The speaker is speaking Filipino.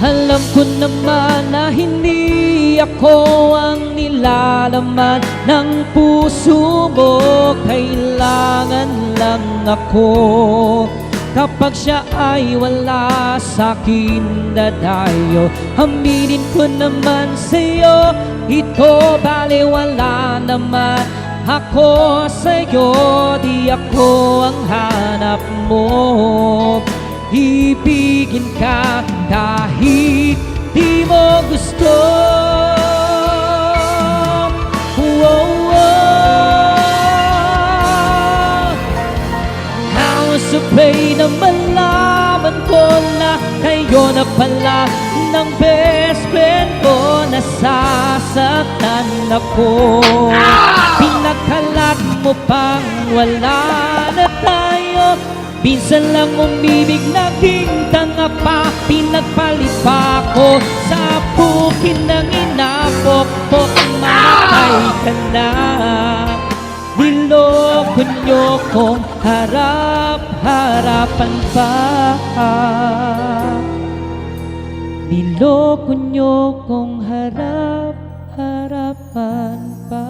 Alam ko naman na hindi ako ang nilalaman ng puso mo. Kailangan lang ako kapag siya ay wala sa'kin dadayo. Aminin ko naman sa'yo, ito baliwala naman ako sa'yo. Di ako ang hanap mo, ibigin ka kahit di mo gusto. Whoa, whoa. I was afraid na malaman ko na kayo na pala ng best friend ko. Nasasaktan ako, pinakalat mo pang wala na tayo. Minsan lang umibig, naging tanga pa. Pinagpalit pa ako sa pukin ng inapok-pok. Mamatay ka na. Niloko nyo kong harap-harapan pa. Niloko nyo kong harap-harapan pa.